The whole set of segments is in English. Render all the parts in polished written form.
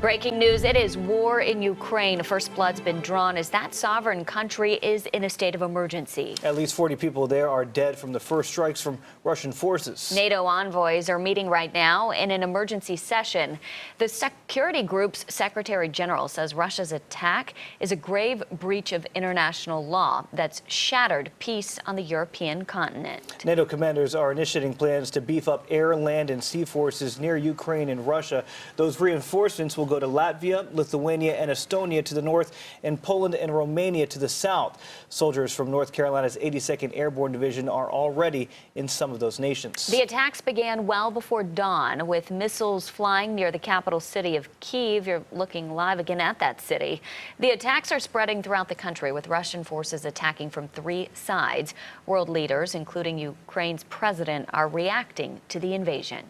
Breaking news, it is war in Ukraine. First blood's been drawn as that sovereign country is in a state of emergency. At least 40 people there are dead from the first strikes from Russian forces. NATO envoys are meeting right now in an emergency session. The security group's Secretary General says Russia's attack is a grave breach of international law that's shattered peace on the European continent. NATO commanders are initiating plans to beef up air, land, and sea forces near Ukraine and Russia. Those reinforcements will go to Latvia, Lithuania, and Estonia to the north, and Poland and Romania to the south. Soldiers from North Carolina's 82nd Airborne Division are already in some of those nations. The attacks began well before dawn, with missiles flying near the capital city of Kyiv. You're looking live again at that city. The attacks are spreading throughout the country, with Russian forces attacking from three sides. World leaders, including Ukraine's president, are reacting to the invasion.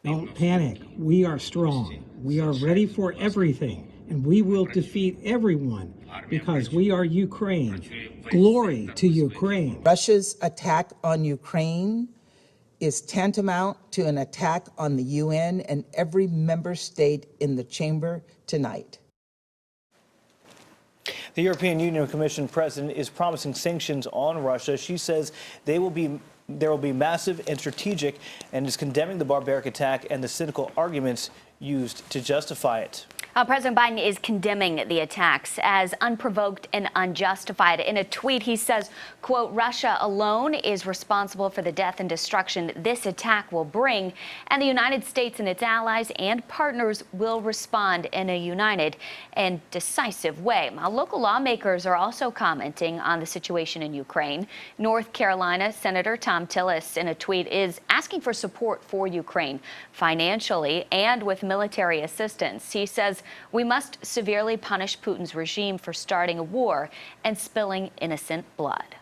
Don't panic. We are strong. We are ready for everything, and we will defeat everyone because we are Ukraine. Glory to Ukraine. Russia's attack on Ukraine is tantamount to an attack on the UN and every member state in the chamber tonight. The European Union Commission president is promising sanctions on Russia. She says there will be massive and strategic, and is condemning the barbaric attack and the cynical arguments used to justify it. President Biden is condemning the attacks as unprovoked and unjustified. In a tweet, he says, quote, Russia alone is responsible for the death and destruction this attack will bring, and the United States and its allies and partners will respond in a united and decisive way. Now, local lawmakers are also commenting on the situation in Ukraine. North Carolina Senator Tom Tillis, in a tweet, is asking for support for Ukraine financially and with military assistance. He says, we must severely punish Putin's regime for starting a war and spilling innocent blood.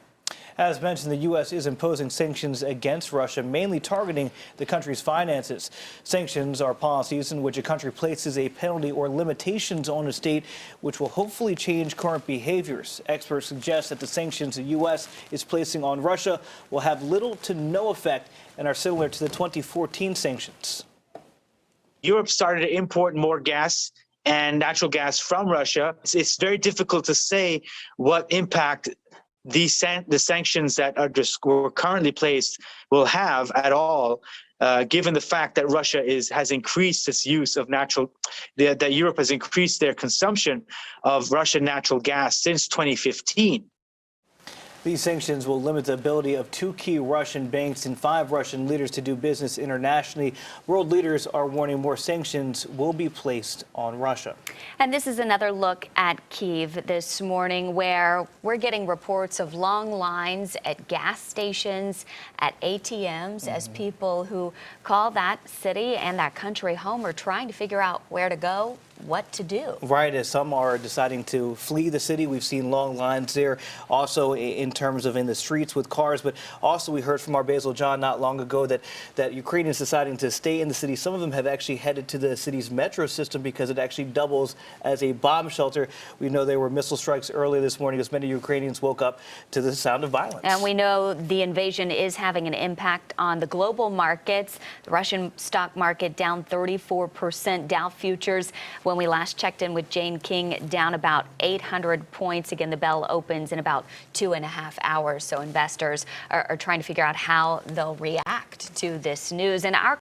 As mentioned, the U.S. is imposing sanctions against Russia, mainly targeting the country's finances. Sanctions are policies in which a country places a penalty or limitations on a state, which will hopefully change current behaviors. Experts suggest that the sanctions the U.S. is placing on Russia will have little to no effect and are similar to the 2014 sanctions. Europe started to import more gas and natural gas from Russia. It's very difficult to say what impact the sanctions that were currently placed will have at all, given the fact that Russia has increased its use of that Europe has increased their consumption of Russian natural gas since 2015. These sanctions will limit the ability of two key Russian banks and 5 Russian leaders to do business internationally. World leaders are warning more sanctions will be placed on Russia. And this is another look at Kyiv this morning, where we're getting reports of long lines at gas stations, at ATMs, as people who call that city and that country home are trying to figure out where to go, what to do. Right, as some are deciding to flee the city. We've seen long lines there, also in terms of in the streets with cars, but also we heard from our Basil John not long ago that Ukrainians deciding to stay in the city. Some of them have actually headed to the city's metro system because it actually doubles as a bomb shelter. We know there were missile strikes earlier this morning as many Ukrainians woke up to the sound of violence. And we know the invasion is having an impact on the global markets. The Russian stock market down 34%, Dow futures, when we last checked in with Jane King, down about 800 points. Again, the bell opens in about 2.5 hours. So investors are trying to figure out how they'll react to this news. And our